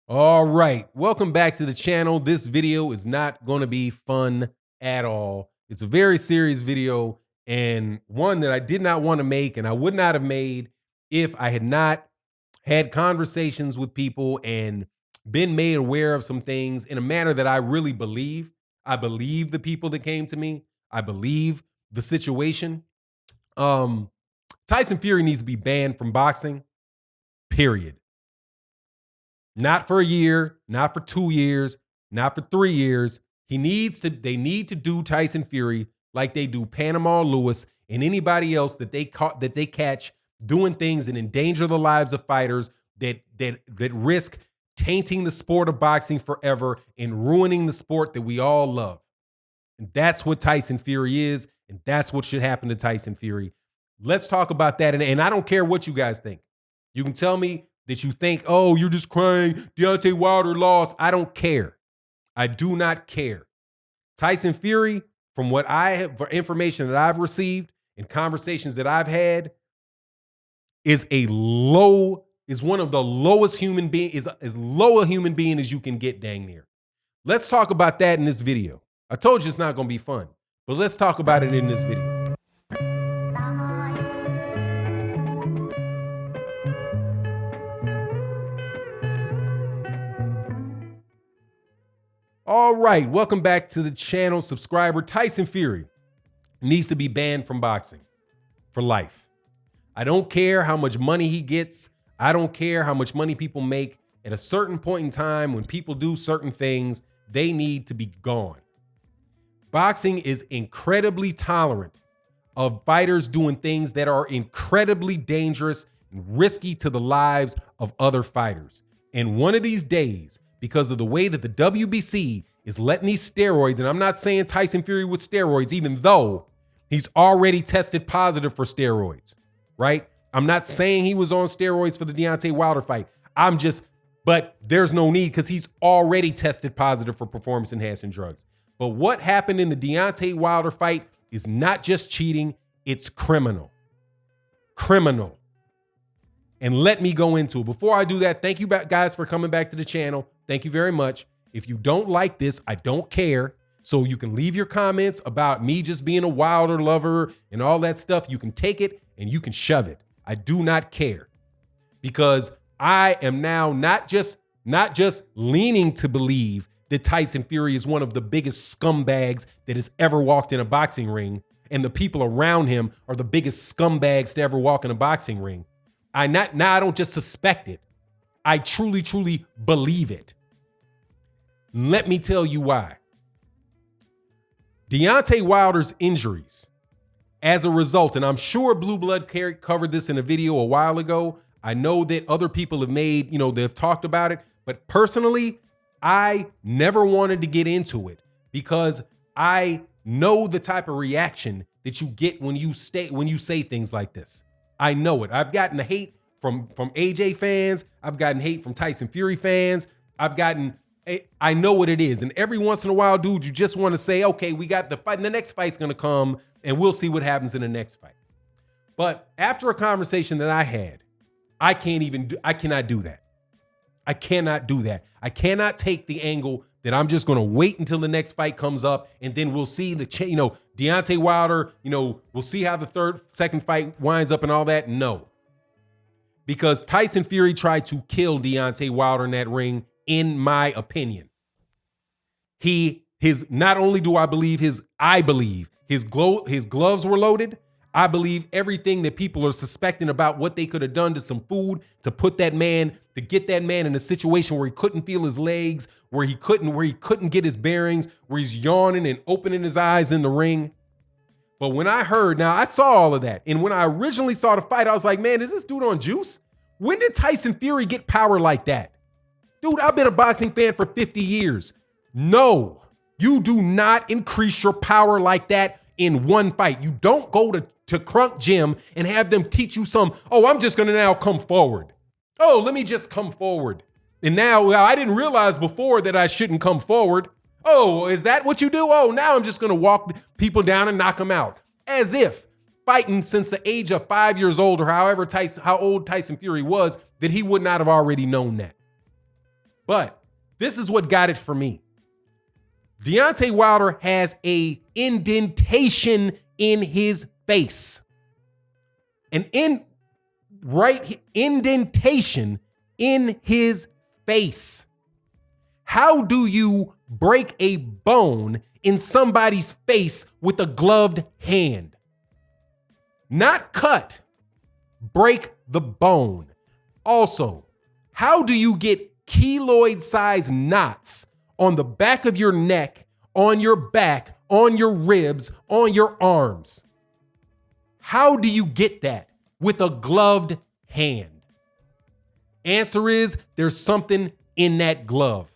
All right, welcome back to the channel. This video is not going to be fun at all. It's a very serious video and one that I did not want to make and I would not have made if I had not had conversations with people and been made aware of some things in a manner that I really believe. I believe the people that came to me. I believe the situation. Um Tyson Fury needs to be banned from boxing. Period. Not for a year, not for 2 years, not for 3 years. They need to do Tyson Fury like they do Panama Lewis and anybody else that they catch doing things that endanger the lives of fighters that risk tainting the sport of boxing forever and ruining the sport that we all love. And that's what Tyson Fury is, and that's what should happen to Tyson Fury. Let's talk about that. And I don't care what you guys think. You can tell me that you think, oh, you're just crying, Deontay Wilder lost. I don't care. I do not care. Tyson Fury, from what I have, for information that I've received and conversations that I've had, is one of the lowest human being, is as low a human being as you can get, dang near. Let's talk about that in this video. I told you it's not going to be fun, but let's talk about it in this video. All right, welcome back to the channel, subscriber. Tyson Fury needs to be banned from boxing for life. I don't care how much money he gets. I don't care how much money people make. At a certain point in time, when people do certain things, they need to be gone. Boxing is incredibly tolerant of fighters doing things that are incredibly dangerous and risky to the lives of other fighters. And one of these days, because of the way that the WBC is letting these steroids, and I'm not saying Tyson Fury with steroids, even though he's already tested positive for steroids, right? I'm not saying he was on steroids for the Deontay Wilder fight. But there's no need because he's already tested positive for performance-enhancing drugs. But what happened in the Deontay Wilder fight is not just cheating, it's criminal. Criminal. And let me go into it. Before I do that, thank you guys for coming back to the channel. Thank you very much. If you don't like this, I don't care. So you can leave your comments about me just being a Wilder lover and all that stuff. You can take it and you can shove it. I do not care. Because I am now not just leaning to believe that Tyson Fury is one of the biggest scumbags that has ever walked in a boxing ring, and the people around him are the biggest scumbags to ever walk in a boxing ring. I don't just suspect it. I truly, truly believe it. Let me tell you why. Deontay Wilder's injuries, as a result, and I'm sure Blue Blood covered this in a video a while ago. I know that other people have they've talked about it, but personally, I never wanted to get into it because I know the type of reaction that you get when you say things like this. I know it. I've gotten hate from AJ fans. I've gotten hate from Tyson Fury fans. I know what it is. And every once in a while, dude, you just want to say, okay, we got the fight and the next fight's going to come and we'll see what happens in the next fight. But after a conversation that I had, I cannot do that. I cannot do that. I cannot take the angle that I'm just going to wait until the next fight comes up and then we'll see Deontay Wilder, we'll see how the second fight winds up and all that. No. Because Tyson Fury tried to kill Deontay Wilder in that ring, in my opinion. Not only do I believe his gloves were loaded. I believe everything that people are suspecting about what they could have done to some food to get that man in a situation where he couldn't feel his legs, where he couldn't get his bearings, where he's yawning and opening his eyes in the ring. But when I saw all of that. And when I originally saw the fight, I was like, man, is this dude on juice? When did Tyson Fury get power like that? Dude, I've been a boxing fan for 50 years. No, you do not increase your power like that in one fight. You don't go to Crunk Gym and have them teach you I'm just going to now come forward. Oh, let me just come forward. And now I didn't realize before that I shouldn't come forward. Oh, is that what you do? Oh, now I'm just going to walk people down and knock them out. As if fighting since the age of 5 years old or how old Tyson Fury was, that he would not have already known that. But this is what got it for me. Deontay Wilder has a indentation in his face. Indentation in his face. How do you break a bone in somebody's face with a gloved hand? Not cut, break the bone. Also, how do you get keloid-sized knots on the back of your neck, on your back, on your ribs, on your arms? How do you get that with a gloved hand? Answer is there's something in that glove.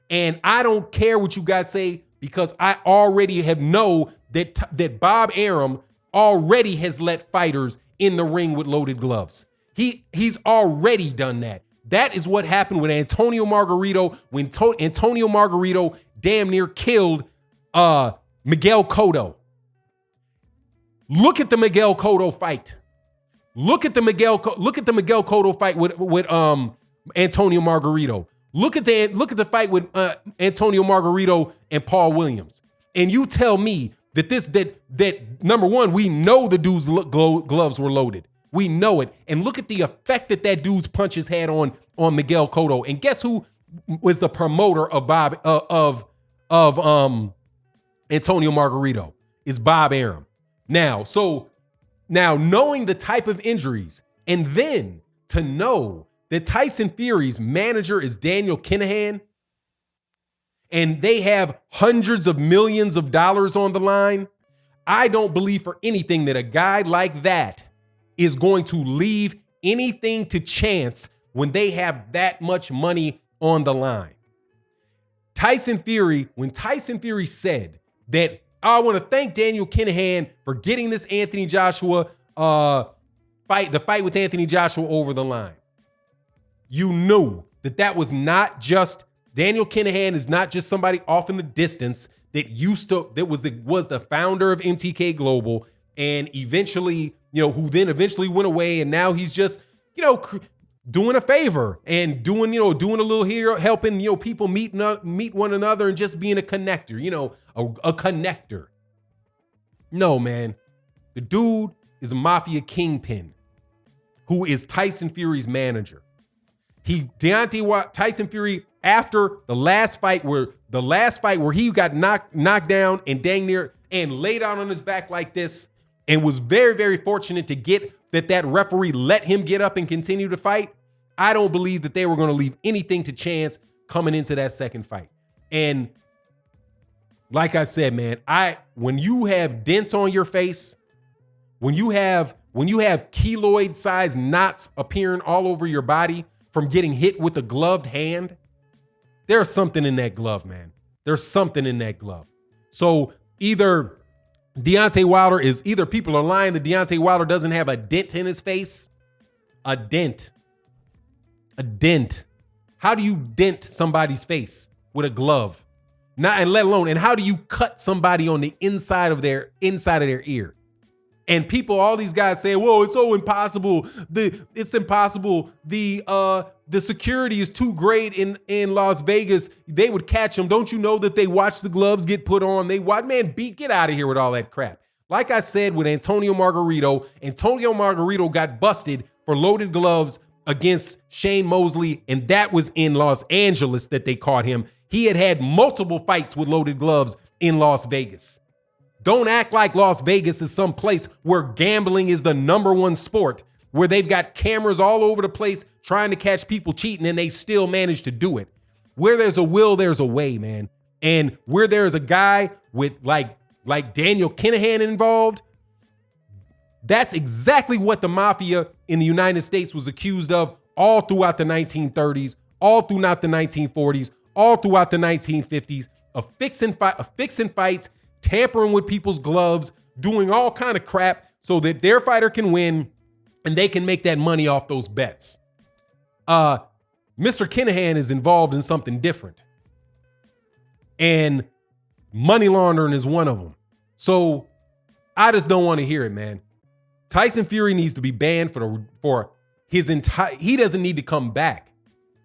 And I don't care what you guys say, because I already have know that Bob Arum already has let fighters in the ring with loaded gloves. He's already done that. That is what happened with Antonio Margarito when Antonio Margarito damn near killed Miguel Cotto. Look at the Miguel Cotto fight. Look at the Miguel Cotto fight with Antonio Margarito. Look at the fight with Antonio Margarito and Paul Williams. And you tell me that number one, we know the dude's gloves were loaded. We know it. And look at the effect that dude's punches had on Miguel Cotto. And guess who was the promoter of Antonio Margarito? Is Bob Arum. Now knowing the type of injuries, and then to know that Tyson Fury's manager is Daniel Kinahan, and they have hundreds of millions of dollars on the line, I don't believe for anything that a guy like that is going to leave anything to chance when they have that much money on the line. When Tyson Fury said that, I want to thank Daniel Kinahan for getting this Anthony Joshua the fight with Anthony Joshua over the line. You knew that was not just Daniel Kinahan is not just somebody off in the distance that was the founder of MTK Global and eventually, who then eventually went away, and now he's just, doing a favor and doing a little here, helping, people meet one another and just being a connector, a connector. No, man. The dude is a Mafia kingpin who is Tyson Fury's manager. Tyson Fury, after the last fight where he got knocked down and dang near and laid out on his back like this, and was very, very fortunate to get that referee let him get up and continue to fight. I don't believe that they were going to leave anything to chance coming into that second fight. And like I said, man, when you have dents on your face, when you have keloid-sized knots appearing all over your body from getting hit with a gloved hand, there's something in that glove, man. There's something in that glove. So either people are lying that Deontay Wilder doesn't have a dent in his face. A dent. How do you dent somebody's face with a glove? And how do you cut somebody on the inside of their ear? And all these guys saying, whoa, it's so impossible. It's impossible. The security is too great in Las Vegas. They would catch them. Don't you know that they watch the gloves get put on? Get out of here with all that crap. Like I said with Antonio Margarito got busted for loaded gloves against Shane Mosley, and that was in Los Angeles that they caught him. He had multiple fights with loaded gloves in Las Vegas. Don't act like Las Vegas is some place where gambling is the number one sport, where they've got cameras all over the place trying to catch people cheating, and they still manage to do it. Where there's a will, there's a way, man. And where there's a guy with like Daniel Kinahan involved, that's exactly what the Mafia in the United States was accused of all throughout the 1930s, all throughout the 1940s, all throughout the 1950s, of fixing fights, tampering with people's gloves, doing all kind of crap so that their fighter can win and they can make that money off those bets. Mr. Kinahan is involved in something different. And money laundering is one of them. So I just don't want to hear it, man. Tyson Fury needs to be banned for his entire, he doesn't need to come back.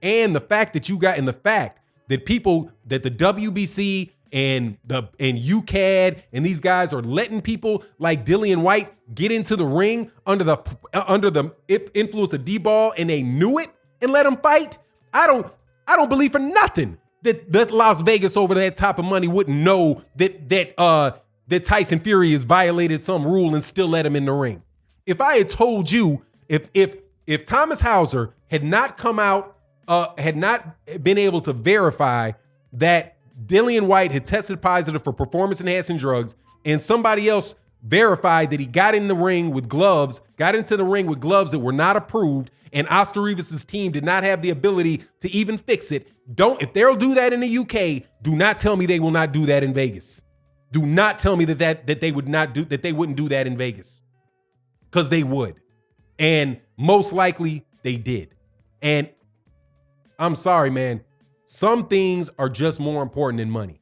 And the fact that people, that the WBC and UCAD and these guys are letting people like Dillian White get into the ring under the influence of D-ball, and they knew it and let them fight. I don't believe for nothing that Las Vegas over that type of money wouldn't know that Tyson Fury has violated some rule and still let him in the ring. If I had told you, if Thomas Hauser had not come out, had not been able to verify that Dillian White had tested positive for performance-enhancing drugs, and somebody else verified that he got into the ring with gloves that were not approved, and Oscar Rivas' team did not have the ability to even fix it. If they'll do that in the UK, do not tell me they will not do that in Vegas. Do not tell me that they wouldn't do that in Vegas. Because they would. And most likely they did. And I'm sorry, man. Some things are just more important than money.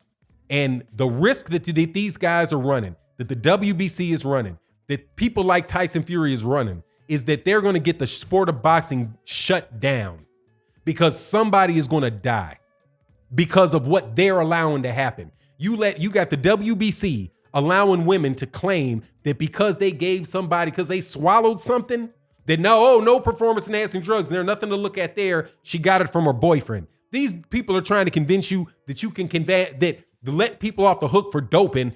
And the risk that these guys are running, that the WBC is running, that people like Tyson Fury is running, is that they're going to get the sport of boxing shut down because somebody is going to die because of what they're allowing to happen. You got the WBC allowing women to claim that because they swallowed something, that no performance enhancing drugs, and there's nothing to look at there. She got it from her boyfriend. These people are trying to convince you that you can let people off the hook for doping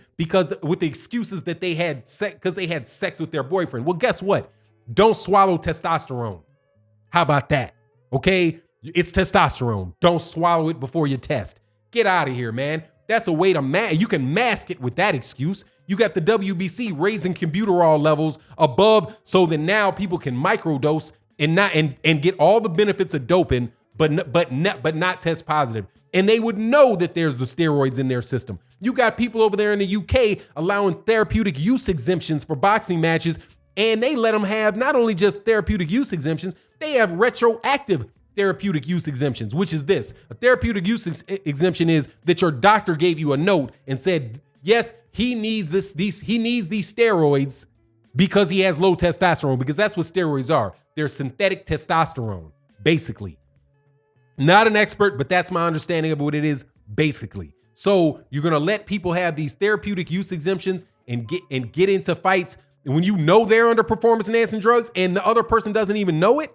with the excuses that they had because they had sex with their boyfriend. Well, guess what? Don't swallow testosterone. How about that? Okay? It's testosterone. Don't swallow it before you test. Get out of here, man. That's a way to you can mask it with that excuse. You got the WBC raising computerol levels above so that now people can microdose and get all the benefits of doping, but not test positive. And they would know that there's the steroids in their system. You got people over there in the UK allowing therapeutic use exemptions for boxing matches, and they let them have not only just therapeutic use exemptions, they have retroactive therapeutic use exemptions, which is this. A therapeutic use exemption is that your doctor gave you a note and said, yes, he needs these steroids because he has low testosterone, because that's what steroids are. They're synthetic testosterone, basically. Not an expert, but that's my understanding of what it is, basically. So you're going to let people have these therapeutic use exemptions and get into fights, and when you know they're under performance enhancing drugs and the other person doesn't even know it.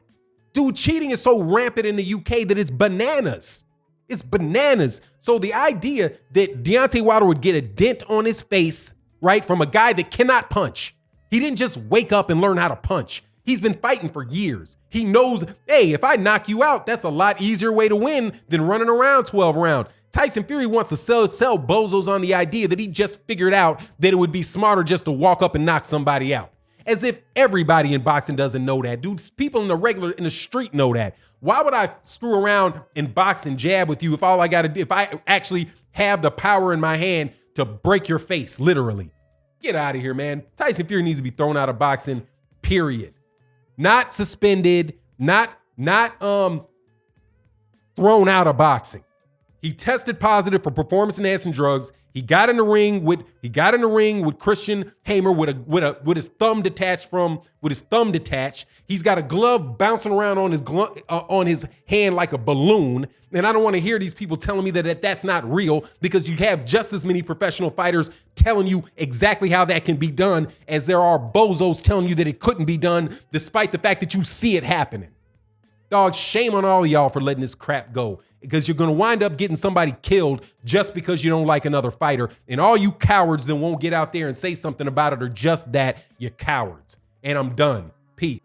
Dude, cheating is so rampant in the UK that it's bananas. It's bananas. So the idea that Deontay Wilder would get a dent on his face, right, from a guy that cannot punch. He didn't just wake up and learn how to punch. He's been fighting for years. He knows, hey, if I knock you out, that's a lot easier way to win than running around 12 rounds. Tyson Fury wants to sell bozos on the idea that he just figured out that it would be smarter just to walk up and knock somebody out. As if everybody in boxing doesn't know that, dude. People in the street know that. Why would I screw around and box and jab with you if I actually have the power in my hand to break your face, literally? Get out of here, man. Tyson Fury needs to be thrown out of boxing, period. Not suspended, not thrown out of boxing. He tested positive for performance enhancing drugs. He got in the ring with Christian Hamer with his thumb detached. He's got a glove bouncing around on his hand like a balloon. And I don't want to hear these people telling me that's not real, because you have just as many professional fighters telling you exactly how that can be done as there are bozos telling you that it couldn't be done, despite the fact that you see it happening. Dog, shame on all of y'all for letting this crap go, because you're going to wind up getting somebody killed just because you don't like another fighter. And all you cowards that won't get out there and say something about it are just that, you cowards. And I'm done. Peace.